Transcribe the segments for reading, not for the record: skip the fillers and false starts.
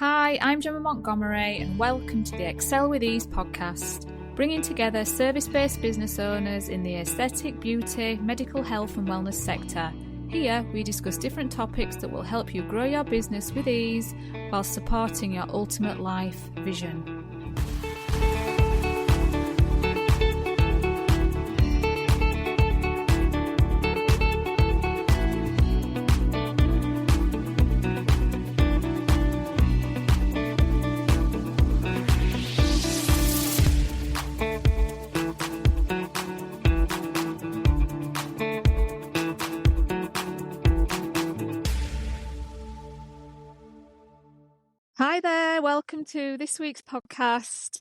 Hi, I'm Gemma Montgomery and welcome to the Excel with Ease podcast, bringing together service-based business owners in the aesthetic, beauty, medical health and wellness sector. Here we discuss different topics that will help you grow your business with ease while supporting your ultimate life vision. Hi there, welcome to this week's podcast.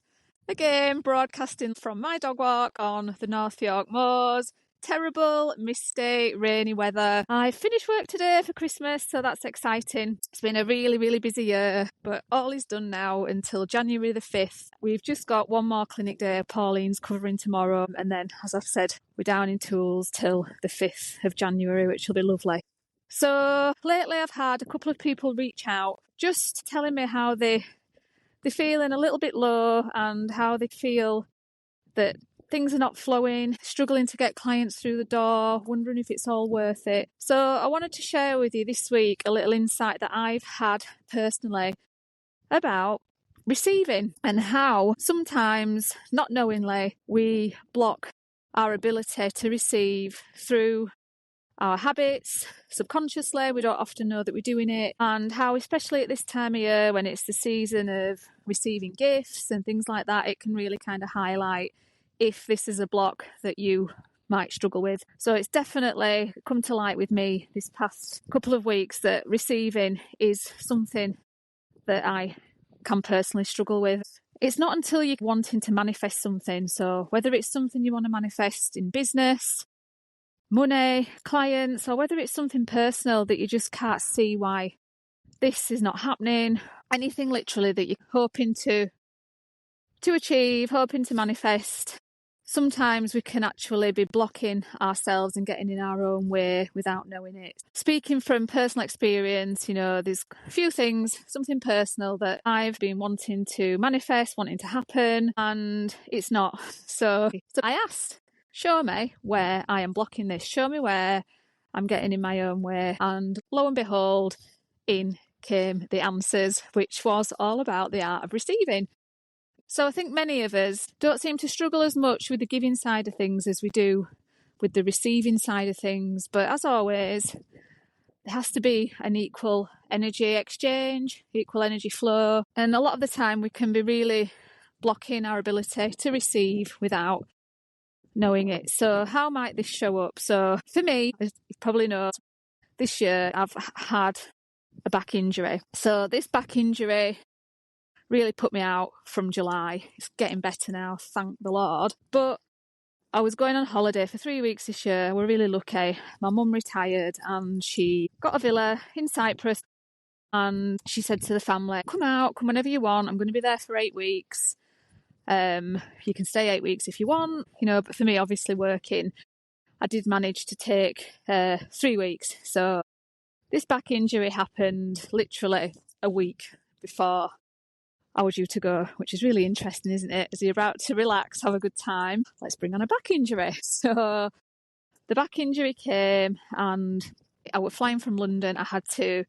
Again, broadcasting from my dog walk on the North York moors. Terrible, misty, rainy weather. I finished work today for Christmas, so that's exciting. It's been a really busy year, but all is done now until January the 5th. We've just got one more clinic day. Pauline's covering tomorrow, and then, as I've said, we're down in tools till the 5th of January, which will be lovely. So lately I've had a couple of people reach out just telling me how they're feeling a little bit low and how they feel that things are not flowing, struggling to get clients through the door, wondering if it's all worth it. So I wanted to share with you this week a little insight that I've had personally about receiving and how sometimes, not knowingly, we block our ability to receive through our habits, subconsciously. We don't often know that we're doing it, and how, especially at this time of year when it's the season of receiving gifts and things like that, it can really kind of highlight if this is a block that you might struggle with. So it's definitely come to light with me this past couple of weeks that receiving is something that I can personally struggle with. It's not until you're wanting to manifest something, so whether it's something you want to manifest in business, money, clients, or whether it's something personal that you just can't see why this is not happening, anything literally that you're hoping to achieve, hoping to manifest, sometimes we can actually be blocking ourselves and getting in our own way without knowing it. Speaking from personal experience, there's a few things, something personal that I've been wanting to manifest, wanting to happen, and it's not. So I asked, show me where I am blocking this. Show me where I'm getting in my own way. And lo and behold, in came the answers, which was all about the art of receiving. So I think many of us don't seem to struggle as much with the giving side of things as we do with the receiving side of things. But as always, there has to be an equal energy exchange, equal energy flow. And a lot of the time we can be really blocking our ability to receive without knowing it. So how might this show up? So for me, as you probably know, this year I've had a back injury. So this back injury really put me out from July. It's getting better now, thank the Lord. But I was going on holiday for 3 weeks this year. We're really lucky. My mum retired and she got a villa in Cyprus, and she said to the family, come whenever you want. I'm going to be there for 8 weeks. You can stay 8 weeks if you want, but for me, obviously working, I did manage to take 3 weeks. So this back injury happened literally a week before I was due to go, which is really interesting, isn't it? As you're about to relax, have a good time, let's bring on a back injury. So the back injury came and I was flying from London. I had to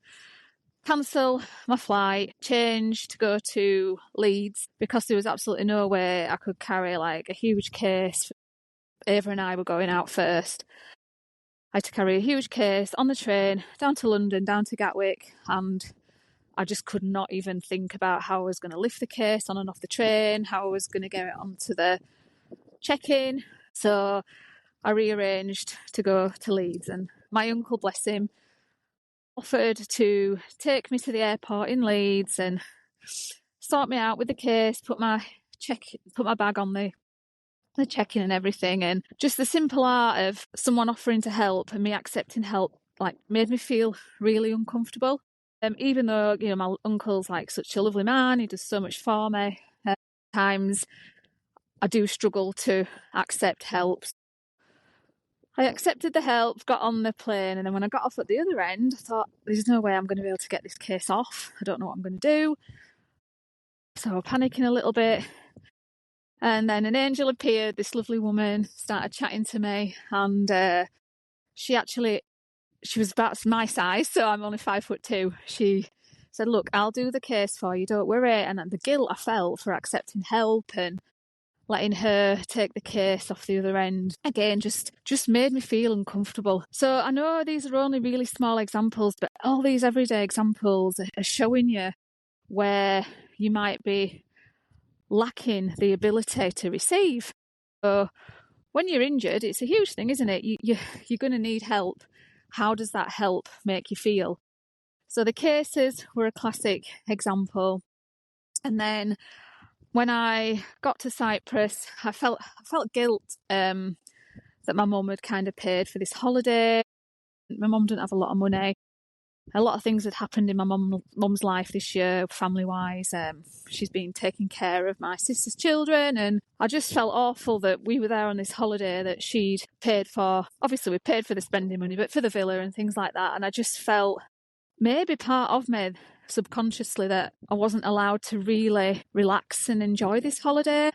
cancel my flight, change to go to Leeds because there was absolutely no way I could carry like a huge case. Ava and I were going out first. I had to carry a huge case on the train down to London, down to Gatwick, and I just could not even think about how I was going to lift the case on and off the train, how I was going to get it onto the check-in. So I rearranged to go to Leeds, and my uncle, bless him, offered to take me to the airport in Leeds and sort me out with the case, put my bag on the check-in and everything. And just the simple art of someone offering to help and me accepting help made me feel really uncomfortable. Even though, my uncle's such a lovely man, he does so much for me. Times I do struggle to accept help. I accepted the help, got on the plane, and then when I got off at the other end, I thought, there's no way I'm going to be able to get this case off. I don't know what I'm going to do. So panicking a little bit. And then an angel appeared, this lovely woman, started chatting to me, and she was about my size, so I'm only 5'2". She said, look, I'll do the case for you, don't worry. And the guilt I felt for accepting help and letting her take the case off the other end, again, just made me feel uncomfortable. So I know these are only really small examples, but all these everyday examples are showing you where you might be lacking the ability to receive. So when you're injured, it's a huge thing, isn't it? You're going to need help. How does that help make you feel? So the cases were a classic example. And then when I got to Cyprus, I felt guilt that my mum had kind of paid for this holiday. My mum didn't have a lot of money. A lot of things had happened in my mum's life this year, family-wise. She's been taking care of my sister's children, and I just felt awful that we were there on this holiday that she'd paid for. Obviously, we paid for the spending money, but for the villa and things like that. And I just felt maybe part of me subconsciously that I wasn't allowed to really relax and enjoy this holiday.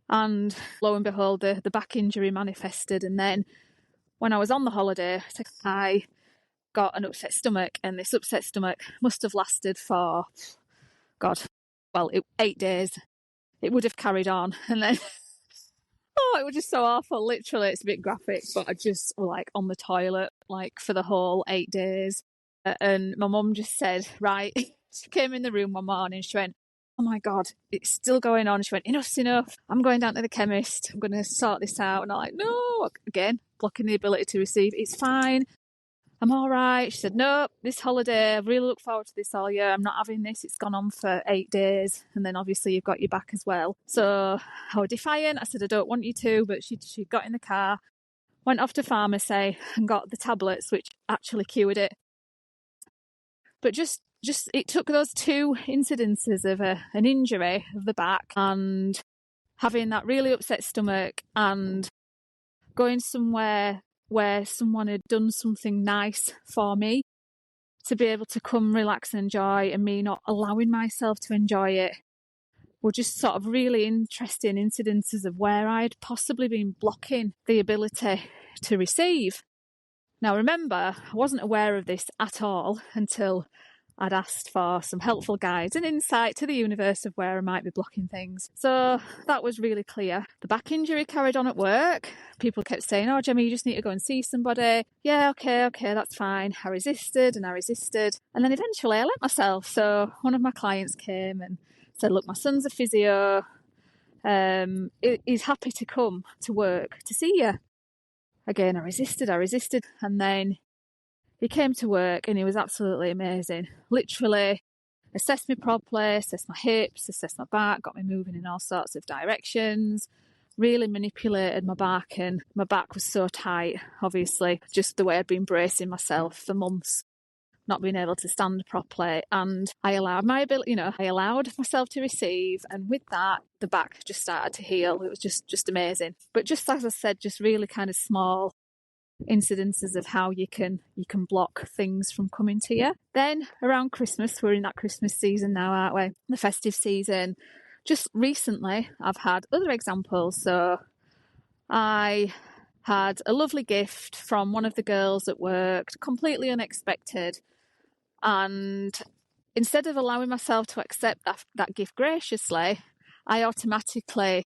And lo and behold, the back injury manifested. And then when I was on the holiday, I got an upset stomach, and this upset stomach must have lasted for, 8 days. It would have carried on. And then, it was just so awful. Literally, it's a bit graphic, but I just was on the toilet, for the whole 8 days. And my mum just said, right, she came in the room one morning, she went, oh my God, it's still going on. She went, enough's enough. I'm going down to the chemist. I'm going to sort this out. And I'm like, no, again, blocking the ability to receive. It's fine. I'm all right. She said, no, this holiday, I really look forward to this all year. I'm not having this. It's gone on for 8 days. And then obviously you've got your back as well. So I was defiant. I said, I don't want you to. But she got in the car, went off to pharmacy and got the tablets, which actually cured it. But just it took those 2 incidences of an injury of the back and having that really upset stomach and going somewhere where someone had done something nice for me to be able to come relax and enjoy, and me not allowing myself to enjoy it, were just sort of really interesting incidences of where I'd possibly been blocking the ability to receive. Now, remember, I wasn't aware of this at all until I'd asked for some helpful guides and insight to the universe of where I might be blocking things. So that was really clear. The back injury carried on at work. People kept saying, oh, Gemma, you just need to go and see somebody. Yeah, okay, that's fine. I resisted. And then eventually I let myself. So one of my clients came and said, look, my son's a physio. He's happy to come to work to see you. Again, I resisted. And then he came to work and he was absolutely amazing. Literally assessed me properly, assessed my hips, assessed my back, got me moving in all sorts of directions, really manipulated my back, and my back was so tight, obviously, just the way I'd been bracing myself for months, not being able to stand properly. And I allowed myself to receive, and with that, the back just started to heal. It was just amazing. But just as I said, just really kind of small incidences of how you can block things from coming to you. Then around Christmas, we're in that Christmas season now, aren't we? The festive season. Just recently, I've had other examples. So I had a lovely gift from one of the girls at work, completely unexpected. And instead of allowing myself to accept that gift graciously, I automatically,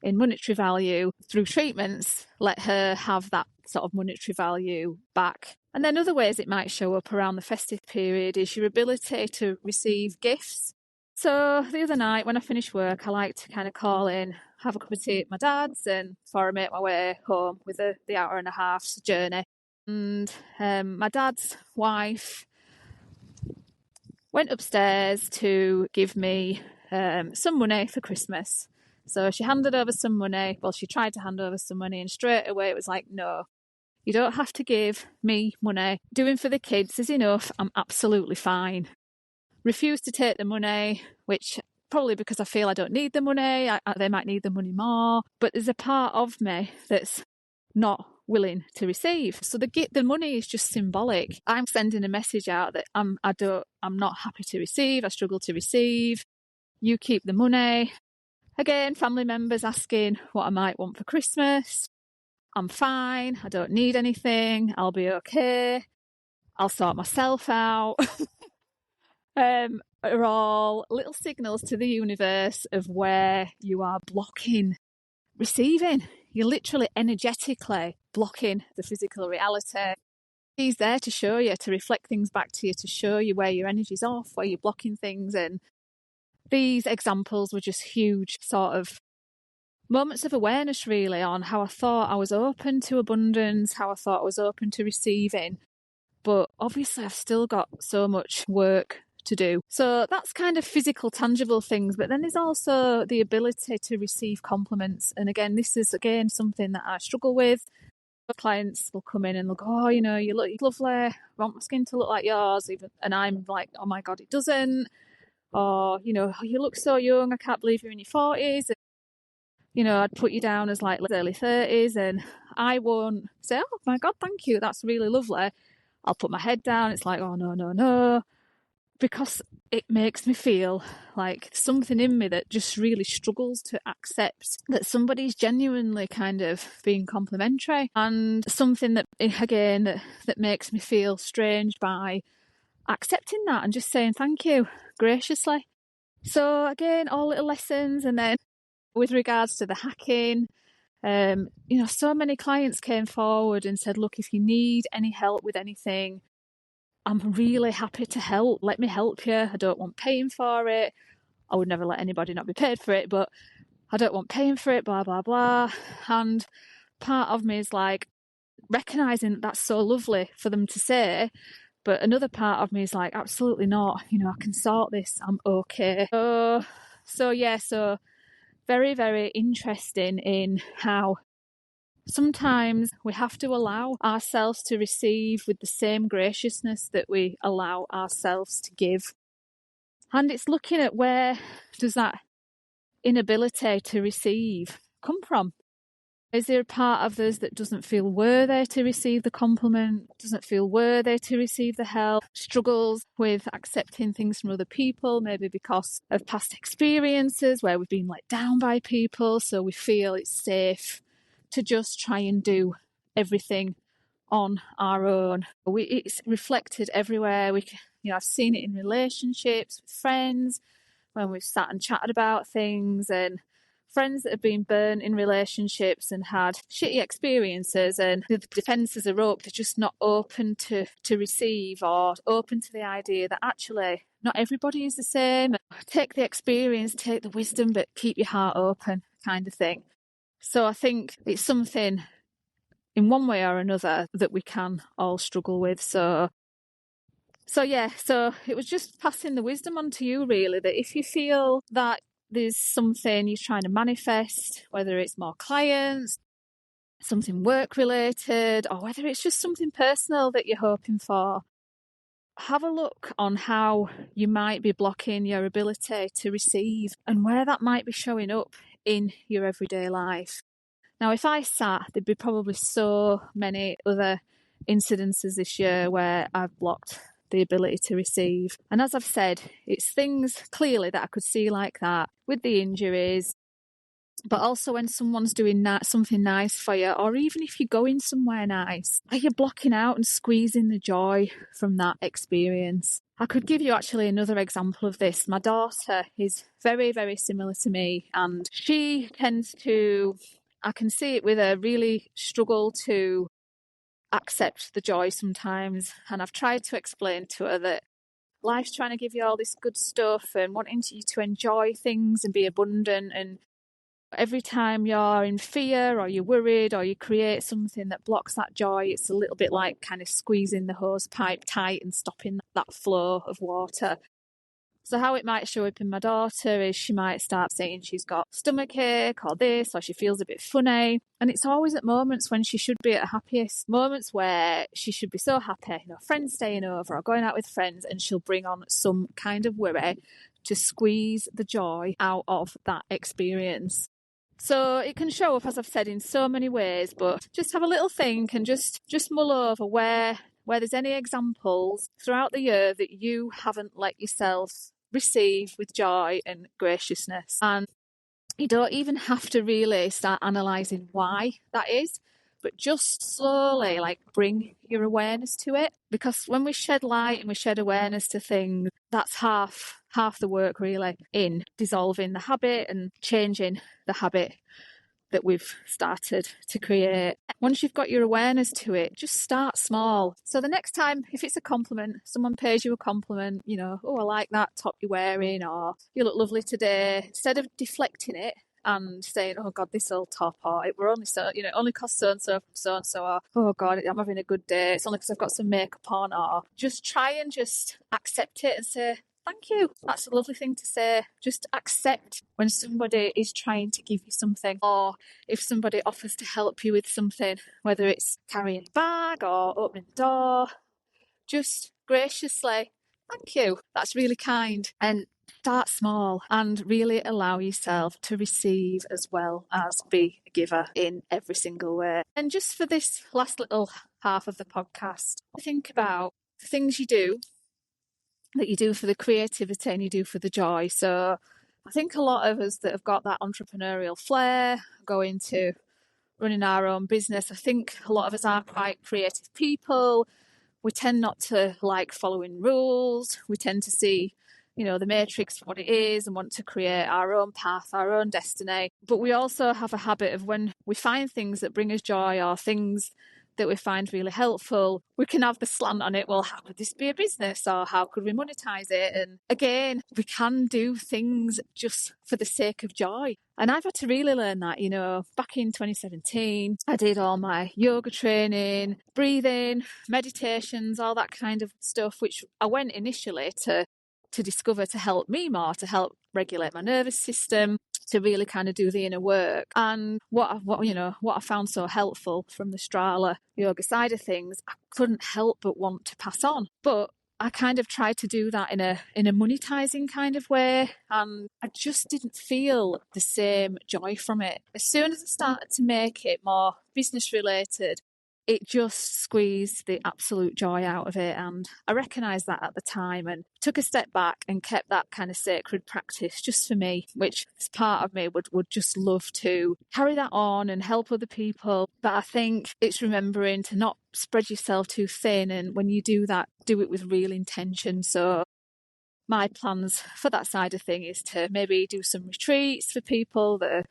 in monetary value, through treatments, let her have that sort of monetary value back. And then other ways it might show up around the festive period is your ability to receive gifts. So the other night when I finish work, I like to kind of call in, have a cup of tea at my dad's, and before I make my way home with the hour and a half's journey. And my dad's wife went upstairs to give me some money for Christmas. So she handed over some money. Well, she tried to hand over some money, and straight away it was like, no, you don't have to give me money. Doing for the kids is enough. I'm absolutely fine. Refused to take the money, which probably because I feel I don't need the money. They might need the money more. But there's a part of me that's not willing to receive. So the money is just symbolic. I'm sending a message out that I'm not happy to receive. I struggle to receive. You keep the money. Again, family members asking what I might want for Christmas. I'm fine. I don't need anything. I'll be okay. I'll sort myself out. Are all little signals to the universe of where you are blocking receiving. You're literally energetically blocking the physical reality. He's there to show you, to reflect things back to you, to show you where your energy's off, where you're blocking things. And these examples were just huge sort of moments of awareness, really, on how I thought I was open to abundance, how I thought I was open to receiving. But obviously I've still got so much work to do. So that's kind of physical, tangible things. But then there's also the ability to receive compliments. And again, this is something that I struggle with. Clients will come in and they'll go, oh, you look lovely. I want my skin to look like yours. And I'm like, oh my God, it doesn't. Or, you look so young. I can't believe you're in your 40s. And, I'd put you down as like early 30s. And I won't say, oh my God, thank you. That's really lovely. I'll put my head down. It's like, oh, no. Because it makes me feel like something in me that just really struggles to accept that somebody's genuinely kind of being complimentary, and something that, again, that makes me feel strange by accepting that and just saying thank you graciously. So again, all little lessons. And then with regards to the hacking, so many clients came forward and said, look, if you need any help with anything, I'm really happy to help. Let me help you. I don't want paying for it. I would never let anybody not be paid for it, but I don't want paying for it, blah, blah, blah. And part of me is like recognizing that that's so lovely for them to say. But another part of me is like, absolutely not. I can sort this. I'm okay. So very, very interesting in how sometimes we have to allow ourselves to receive with the same graciousness that we allow ourselves to give. And it's looking at where does that inability to receive come from? Is there a part of us that doesn't feel worthy to receive the compliment, doesn't feel worthy to receive the help, struggles with accepting things from other people, maybe because of past experiences where we've been let down by people, so we feel it's safe to just try and do everything on our own. It's reflected everywhere. I've seen it in relationships with friends when we've sat and chatted about things, and friends that have been burnt in relationships and had shitty experiences, and the defences are up. They're just not open to receive, or open to the idea that actually not everybody is the same. Take the experience, take the wisdom, but keep your heart open, kind of thing. So I think it's something in one way or another that we can all struggle with. So it was just passing the wisdom on to you, really, that if you feel that there's something you're trying to manifest, whether it's more clients, something work related, or whether it's just something personal that you're hoping for, have a look on how you might be blocking your ability to receive and where that might be showing up in your everyday life. Now, if I sat, there'd be probably so many other incidences this year where I've blocked the ability to receive. And as I've said, it's things clearly that I could see like that with the injuries, but also when someone's doing something nice for you, or even if you're going somewhere nice, are you blocking out and squeezing the joy from that experience? I could give you actually another example of this. My daughter is very, very similar to me, and she tends to, I can see it with her, really struggle to accept the joy sometimes. And I've tried to explain to her that life's trying to give you all this good stuff and wanting you to enjoy things and be abundant, and every time you're in fear or you're worried or you create something that blocks that joy, it's a little bit like kind of squeezing the hose pipe tight and stopping that flow of water. So how it might show up in my daughter is she might start saying she's got stomachache or this, or she feels a bit funny. And it's always at moments when she should be at her happiest, moments where she should be so happy, friends staying over or going out with friends, and she'll bring on some kind of worry to squeeze the joy out of that experience. So it can show up, as I've said, in so many ways, but just have a little think and just mull over where there's any examples throughout the year that you haven't let yourself receive with joy and graciousness. And you don't even have to really start analysing why that is, but just slowly bring your awareness to it. Because when we shed light and we shed awareness to things, that's half the work really in dissolving the habit and changing the habit that we've started to create. Once you've got your awareness to it, just start small. So the next time, if it's a compliment, someone pays you a compliment, oh, I like that top you're wearing, or you look lovely today, instead of deflecting it and saying, oh God, this old top, or it were only so, it only cost so-and-so from so-and-so, or oh God, I'm having a good day, it's only because I've got some makeup on, or just try and just accept it and say, thank you. That's a lovely thing to say. Just accept when somebody is trying to give you something, or if somebody offers to help you with something, whether it's carrying a bag or opening the door, just graciously, thank you. That's really kind. And start small and really allow yourself to receive as well as be a giver in every single way. And just for this last little half of the podcast, think about the things you do that you do for the creativity and you do for the joy. So I think a lot of us that have got that entrepreneurial flair, go into running our own business, I think a lot of us are quite creative people. We tend not to like following rules. We tend to see, the matrix for what it is and want to create our own path, our own destiny. But we also have a habit of when we find things that bring us joy or things that we find really helpful, we can have the slant on it. Well, how could this be a business, or how could we monetize it? And again, we can do things just for the sake of joy. And I've had to really learn that, back in 2017, I did all my yoga training, breathing, meditations, all that kind of stuff, which I went initially to discover to help me more, to help regulate my nervous system, to really kind of do the inner work. And what I found so helpful from the Strala yoga side of things, I couldn't help but want to pass on. But I kind of tried to do that in a monetizing kind of way, and I just didn't feel the same joy from it. As soon as I started to make it more business related, it just squeezed the absolute joy out of it. And I recognised that at the time and took a step back and kept that kind of sacred practice just for me, which as part of me would just love to carry that on and help other people. But I think it's remembering to not spread yourself too thin. And when you do that, do it with real intention. So my plans for that side of thing is to maybe do some retreats for people that are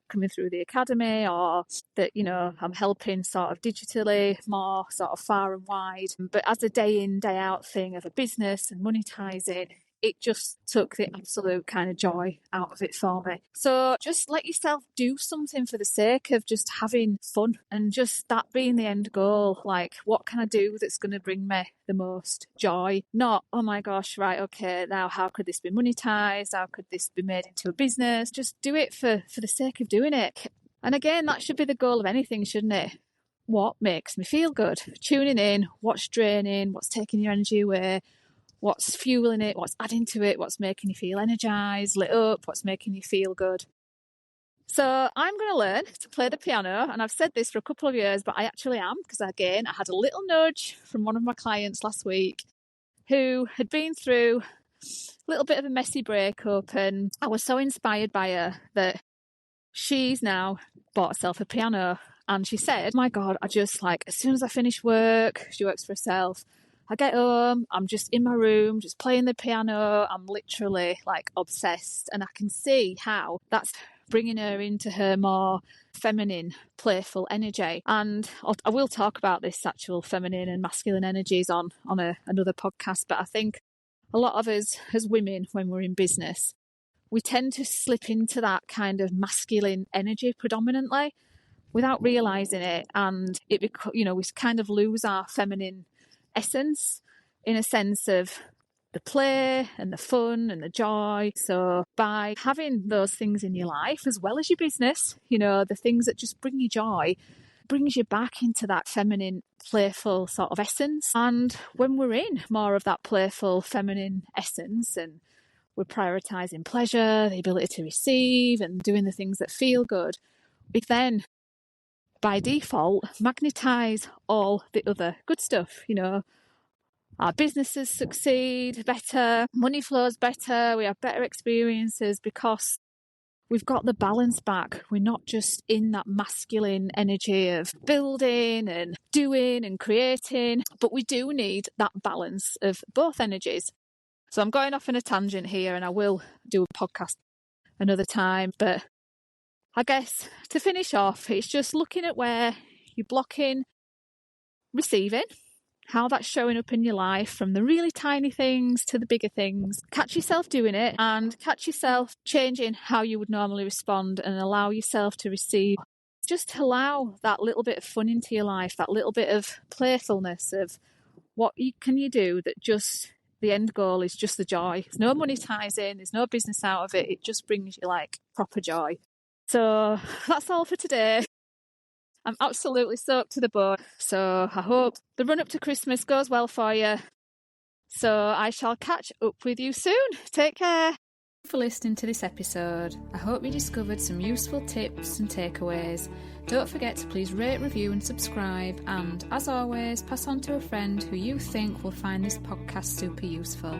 coming through the academy, or that I'm helping sort of digitally, more sort of far and wide. But as a day in, day out thing of a business and monetizing, it just took the absolute kind of joy out of it for me. So just let yourself do something for the sake of just having fun, and just that being the end goal. Like, what can I do that's going to bring me the most joy? Not, oh my gosh, right, okay, now how could this be monetized? How could this be made into a business? Just do it for the sake of doing it. And again, that should be the goal of anything, shouldn't it? What makes me feel good? Tuning in, what's draining, what's taking your energy away, what's fueling it, what's adding to it, what's making you feel energized, lit up, what's making you feel good. So I'm going to learn to play the piano, and I've said this for a couple of years, but I actually am, because again, I had a little nudge from one of my clients last week who had been through a little bit of a messy breakup, and I was so inspired by her that she's now bought herself a piano. And she said, my God, I just as soon as I finish work, she works for herself, I get home, I'm just in my room, just playing the piano. I'm literally obsessed. And I can see how that's bringing her into her more feminine, playful energy. And I will talk about this actual feminine and masculine energies on another podcast. But I think a lot of us as women, when we're in business, we tend to slip into that kind of masculine energy predominantly without realising it. And we kind of lose our feminine essence, in a sense of the play and the fun and the joy. So by having those things in your life as well as your business, the things that just bring you joy, brings you back into that feminine, playful sort of essence. And when we're in more of that playful feminine essence, and we're prioritising pleasure, the ability to receive, and doing the things that feel good, we then, by default, magnetise all the other good stuff. Our businesses succeed better, money flows better, we have better experiences because we've got the balance back. We're not just in that masculine energy of building and doing and creating, but we do need that balance of both energies. So I'm going off on a tangent here, and I will do a podcast another time. But I guess to finish off, it's just looking at where you're blocking receiving, how that's showing up in your life, from the really tiny things to the bigger things. Catch yourself doing it and catch yourself changing how you would normally respond and allow yourself to receive. Just allow that little bit of fun into your life, that little bit of playfulness of what can you do that just the end goal is just the joy. There's no monetising, there's no business out of it. It just brings you like proper joy. So that's all for today. I'm absolutely soaked to the bone. So I hope the run up to Christmas goes well for you. So I shall catch up with you soon. Take care. Thank you for listening to this episode. I hope you discovered some useful tips and takeaways. Don't forget to please rate, review and subscribe. And as always, pass on to a friend who you think will find this podcast super useful.